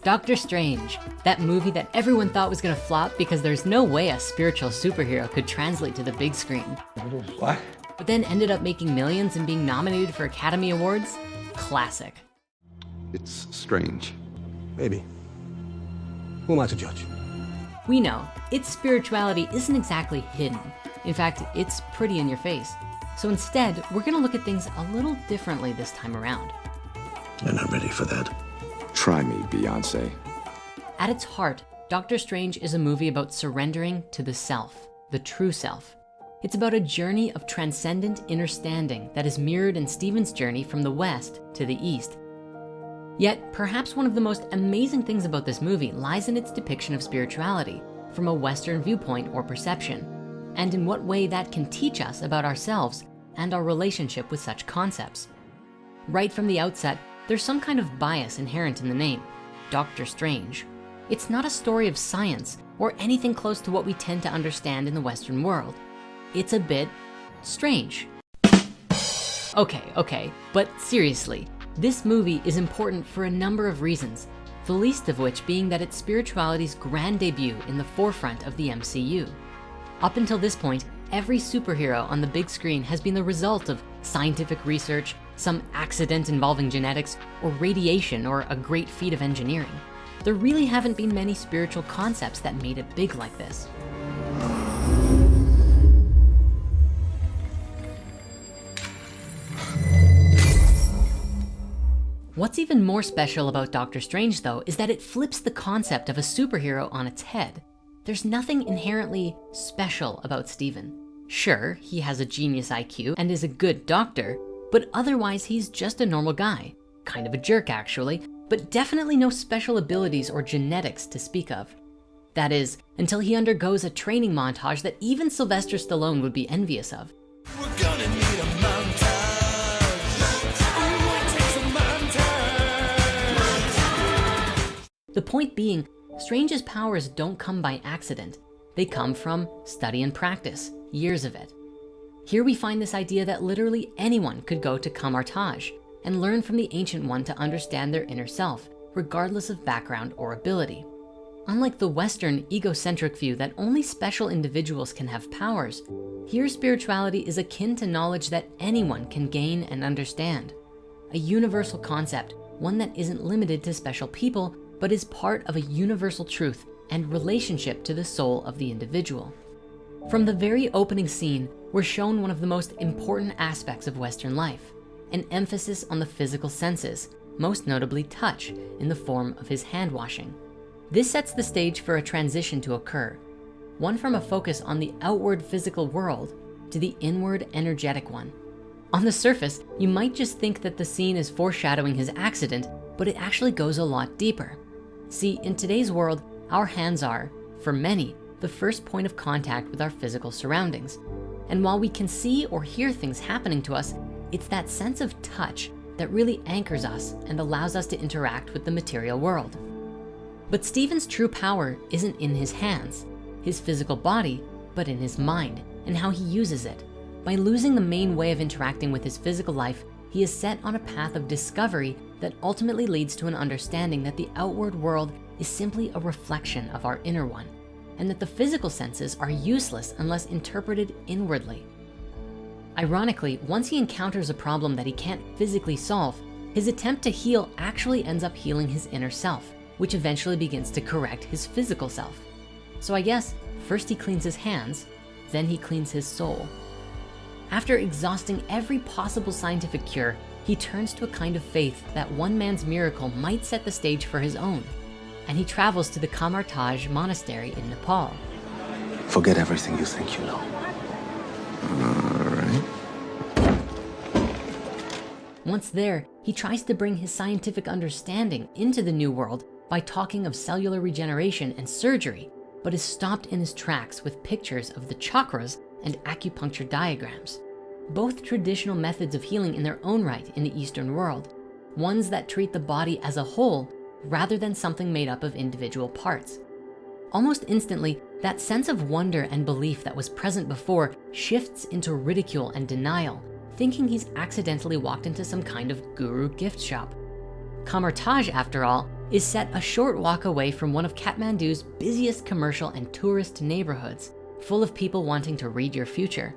Doctor Strange, that movie that everyone thought was gonna flop because there's no way a spiritual superhero could translate to the big screen. What? But then ended up making millions and being nominated for Academy Awards. Classic. It's strange. Maybe. Who am I to judge? We know its spirituality isn't exactly hidden. In fact, it's pretty in your face. So instead, we're gonna look at things a little differently this time around. You're not ready for that. Try me, Beyonce. At its heart, Doctor Strange is a movie about surrendering to the self, the true self. It's about a journey of transcendent understanding that is mirrored in Stephen's journey from the West to the East. Yet, perhaps one of the most amazing things about this movie lies in its depiction of spirituality from a Western viewpoint or perception, and in what way that can teach us about ourselves and our relationship with such concepts. Right from the outset, there's some kind of bias inherent in the name, Doctor Strange. It's not a story of science or anything close to what we tend to understand in the Western world. It's a bit strange. Okay, but seriously, this movie is important for a number of reasons, the least of which being that it's spirituality's grand debut in the forefront of the MCU. Up until this point, every superhero on the big screen has been the result of scientific research, some accident involving genetics, or radiation, or a great feat of engineering. There really haven't been many spiritual concepts that made it big like this. What's even more special about Doctor Strange though is that it flips the concept of a superhero on its head. There's nothing inherently special about Stephen. Sure, he has a genius IQ and is a good doctor, but otherwise he's just a normal guy. Kind of a jerk actually, but definitely no special abilities or genetics to speak of. That is, until he undergoes a training montage that even Sylvester Stallone would be envious of. We're gonna need a montage. Ooh, it takes a montage. The point being, Strange's powers don't come by accident. They come from study and practice, years of it. Here we find this idea that literally anyone could go to Kamar-Taj and learn from the Ancient One to understand their inner self, regardless of background or ability. Unlike the Western egocentric view that only special individuals can have powers, here spirituality is akin to knowledge that anyone can gain and understand. A universal concept, one that isn't limited to special people, but is part of a universal truth and relationship to the soul of the individual. From the very opening scene, we're shown one of the most important aspects of Western life, an emphasis on the physical senses, most notably touch in the form of his hand washing. This sets the stage for a transition to occur, one from a focus on the outward physical world to the inward energetic one. On the surface, you might just think that the scene is foreshadowing his accident, but it actually goes a lot deeper. See, in today's world, our hands are, for many, the first point of contact with our physical surroundings. And while we can see or hear things happening to us, it's that sense of touch that really anchors us and allows us to interact with the material world. But Stephen's true power isn't in his hands, his physical body, but in his mind and how he uses it. By losing the main way of interacting with his physical life, he is set on a path of discovery that ultimately leads to an understanding that the outward world is simply a reflection of our inner one, and that the physical senses are useless unless interpreted inwardly. Ironically, once he encounters a problem that he can't physically solve, his attempt to heal actually ends up healing his inner self, which eventually begins to correct his physical self. So I guess first he cleans his hands, then he cleans his soul. After exhausting every possible scientific cure, he turns to a kind of faith that one man's miracle might set the stage for his own. And he travels to the Kamar-Taj monastery in Nepal. Forget everything you think you know. All right. Once there, he tries to bring his scientific understanding into the new world by talking of cellular regeneration and surgery, but is stopped in his tracks with pictures of the chakras and acupuncture diagrams. Both traditional methods of healing in their own right in the Eastern world, ones that treat the body as a whole rather than something made up of individual parts. Almost instantly, that sense of wonder and belief that was present before shifts into ridicule and denial, thinking he's accidentally walked into some kind of guru gift shop. Kamar-Taj, after all, is set a short walk away from one of Kathmandu's busiest commercial and tourist neighborhoods, full of people wanting to read your future.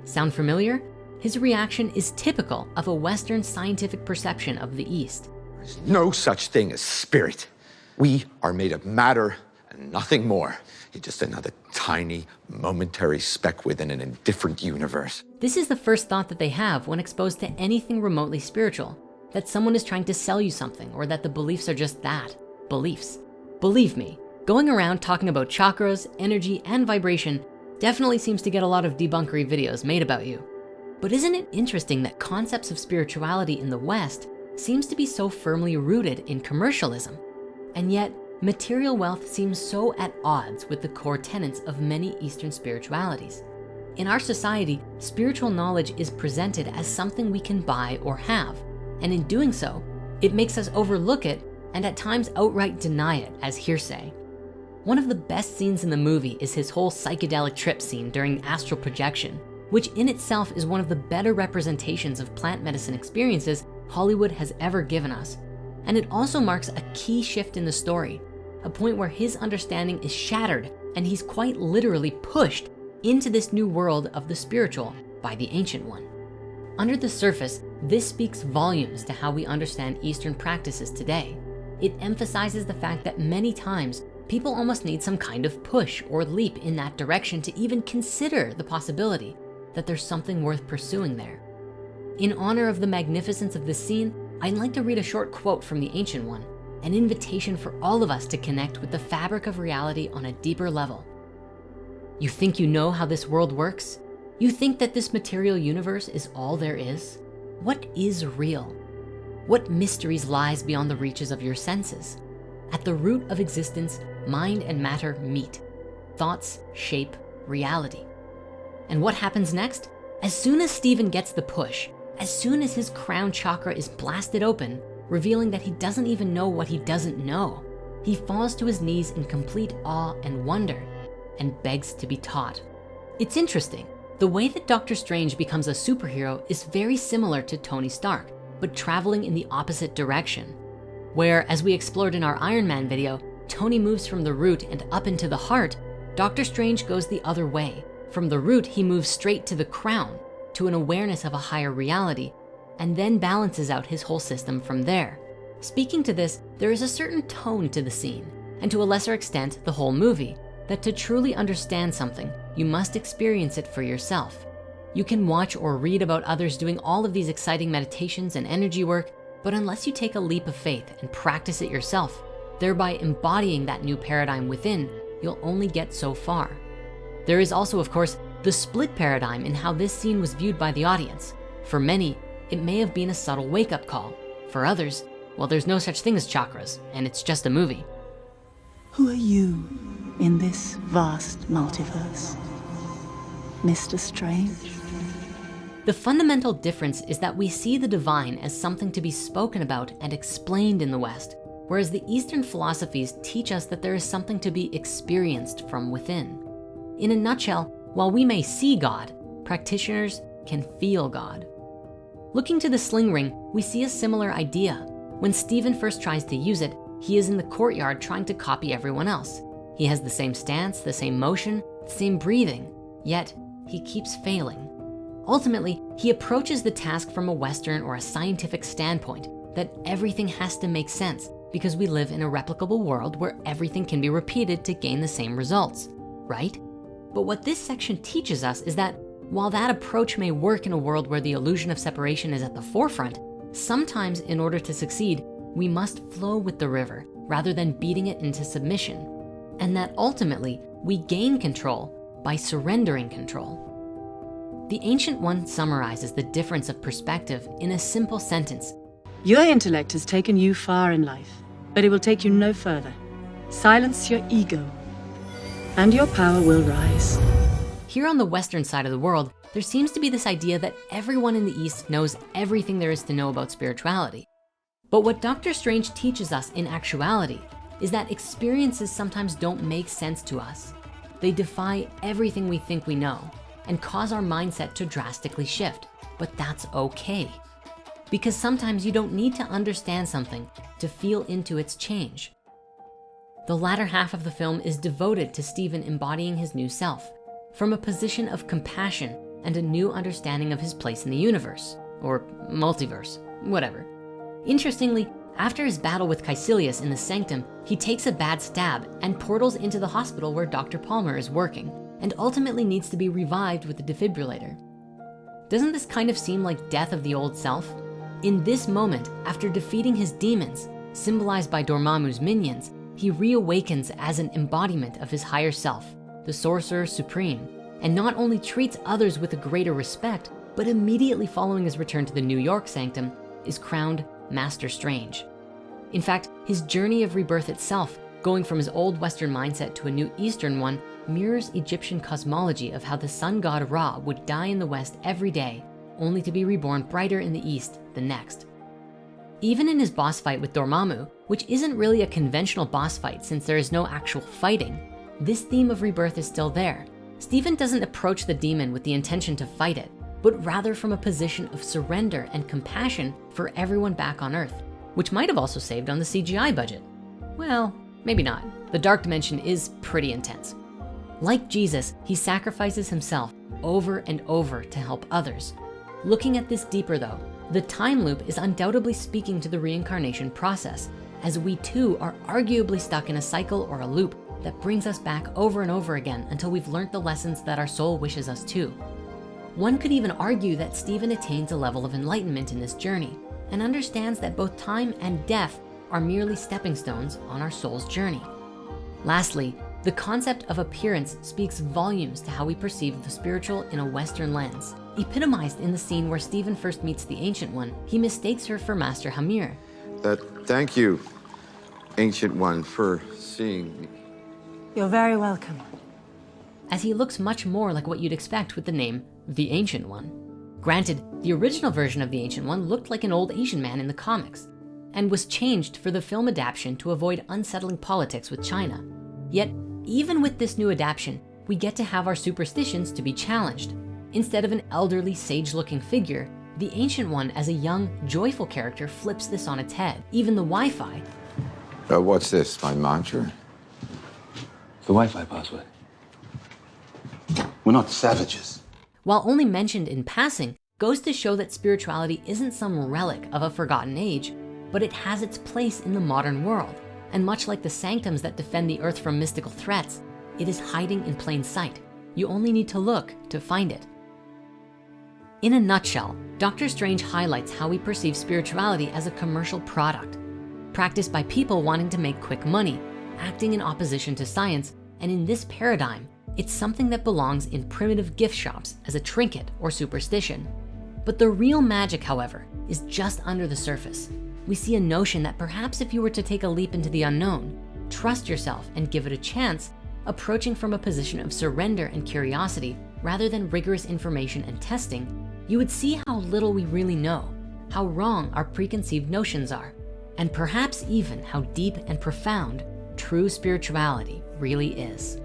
Sound familiar? His reaction is typical of a Western scientific perception of the East. There's no such thing as spirit. We are made of matter and nothing more. You're just another tiny, momentary speck within an indifferent universe. This is the first thought that they have when exposed to anything remotely spiritual, that someone is trying to sell you something, or that the beliefs are just that, beliefs. Believe me, going around talking about chakras, energy, and vibration definitely seems to get a lot of debunkery videos made about you. But isn't it interesting that concepts of spirituality in the West seems to be so firmly rooted in commercialism? And yet, material wealth seems so at odds with the core tenets of many Eastern spiritualities. In our society, spiritual knowledge is presented as something we can buy or have. And in doing so, it makes us overlook it and at times outright deny it as hearsay. One of the best scenes in the movie is his whole psychedelic trip scene during astral projection, which in itself is one of the better representations of plant medicine experiences Hollywood has ever given us. And it also marks a key shift in the story, a point where his understanding is shattered and he's quite literally pushed into this new world of the spiritual by the Ancient One. Under the surface, this speaks volumes to how we understand Eastern practices today. It emphasizes the fact that many times people almost need some kind of push or leap in that direction to even consider the possibility that there's something worth pursuing there. In honor of the magnificence of this scene, I'd like to read a short quote from the Ancient One, an invitation for all of us to connect with the fabric of reality on a deeper level. You think you know how this world works? You think that this material universe is all there is? What is real? What mysteries lies beyond the reaches of your senses? At the root of existence, mind and matter meet. Thoughts shape reality. And what happens next? As soon as Stephen gets the push, as soon as his crown chakra is blasted open, revealing that he doesn't even know what he doesn't know, he falls to his knees in complete awe and wonder and begs to be taught. It's interesting. The way that Doctor Strange becomes a superhero is very similar to Tony Stark, but traveling in the opposite direction. Where, as we explored in our Iron Man video, Tony moves from the root and up into the heart, Doctor Strange goes the other way. From the root, he moves straight to the crown, to an awareness of a higher reality, and then balances out his whole system from there. Speaking to this, there is a certain tone to the scene, and to a lesser extent, the whole movie, that to truly understand something, you must experience it for yourself. You can watch or read about others doing all of these exciting meditations and energy work, but unless you take a leap of faith and practice it yourself, thereby embodying that new paradigm within, you'll only get so far. There is also, of course, the split paradigm in how this scene was viewed by the audience. For many, it may have been a subtle wake-up call. For others, well, there's no such thing as chakras, and it's just a movie. Who are you in this vast multiverse? Mr. Strange? The fundamental difference is that we see the divine as something to be spoken about and explained in the West, whereas the Eastern philosophies teach us that there is something to be experienced from within. In a nutshell, while we may see God, practitioners can feel God. Looking to the sling ring, we see a similar idea. When Stephen first tries to use it, he is in the courtyard trying to copy everyone else. He has the same stance, the same motion, the same breathing, yet he keeps failing. Ultimately, he approaches the task from a Western or a scientific standpoint, that everything has to make sense because we live in a replicable world where everything can be repeated to gain the same results, right? But what this section teaches us is that while that approach may work in a world where the illusion of separation is at the forefront, sometimes in order to succeed, we must flow with the river rather than beating it into submission. And that ultimately, we gain control by surrendering control. The Ancient One summarizes the difference of perspective in a simple sentence. Your intellect has taken you far in life, but it will take you no further. Silence your ego, and your power will rise. Here on the Western side of the world, there seems to be this idea that everyone in the East knows everything there is to know about spirituality. But what Dr. Strange teaches us in actuality is that experiences sometimes don't make sense to us. They defy everything we think we know and cause our mindset to drastically shift, but that's okay. because sometimes you don't need to understand something to feel into its change. The latter half of the film is devoted to Stephen embodying his new self from a position of compassion and a new understanding of his place in the universe, or multiverse, whatever. Interestingly, after his battle with Caecilius in the Sanctum, he takes a bad stab and portals into the hospital where Dr. Palmer is working, and ultimately needs to be revived with the defibrillator. Doesn't this kind of seem like death of the old self? In this moment, after defeating his demons, symbolized by Dormammu's minions, he reawakens as an embodiment of his higher self, the Sorcerer Supreme, and not only treats others with a greater respect, but immediately following his return to the New York Sanctum, is crowned Master Strange. In fact, his journey of rebirth itself, going from his old Western mindset to a new Eastern one, mirrors Egyptian cosmology of how the sun god Ra would die in the West every day, only to be reborn brighter in the East the next. Even in his boss fight with Dormammu, which isn't really a conventional boss fight since there is no actual fighting, this theme of rebirth is still there. Stephen doesn't approach the demon with the intention to fight it, but rather from a position of surrender and compassion for everyone back on Earth, which might have also saved on the CGI budget. Well, maybe not. The dark dimension is pretty intense. Like Jesus, he sacrifices himself over and over to help others. Looking at this deeper though, the time loop is undoubtedly speaking to the reincarnation process, as we too are arguably stuck in a cycle or a loop that brings us back over and over again until we've learned the lessons that our soul wishes us to. One could even argue that Stephen attains a level of enlightenment in this journey and understands that both time and death are merely stepping stones on our soul's journey. Lastly, the concept of appearance speaks volumes to how we perceive the spiritual in a Western lens. Epitomized in the scene where Stephen first meets the Ancient One, he mistakes her for Master Hamir. Thank you, Ancient One, for seeing me. You're very welcome. As he looks much more like what you'd expect with the name the Ancient One. Granted, the original version of the Ancient One looked like an old Asian man in the comics and was changed for the film adaptation to avoid unsettling politics with China. Yet, even with this new adaptation, we get to have our superstitions to be challenged. Instead of an elderly, sage-looking figure, the Ancient One as a young, joyful character flips this on its head. Even the Wi-Fi. What's this, my mantra? The Wi-Fi password. We're not savages. While only mentioned in passing, goes to show that spirituality isn't some relic of a forgotten age, but it has its place in the modern world. And much like the sanctums that defend the earth from mystical threats, it is hiding in plain sight. You only need to look to find it. In a nutshell, Dr. Strange highlights how we perceive spirituality as a commercial product, practiced by people wanting to make quick money, acting in opposition to science, and in this paradigm, it's something that belongs in primitive gift shops as a trinket or superstition. But the real magic, however, is just under the surface. We see a notion that perhaps if you were to take a leap into the unknown, trust yourself and give it a chance, approaching from a position of surrender and curiosity rather than rigorous information and testing, you would see how little we really know, how wrong our preconceived notions are, and perhaps even how deep and profound true spirituality really is.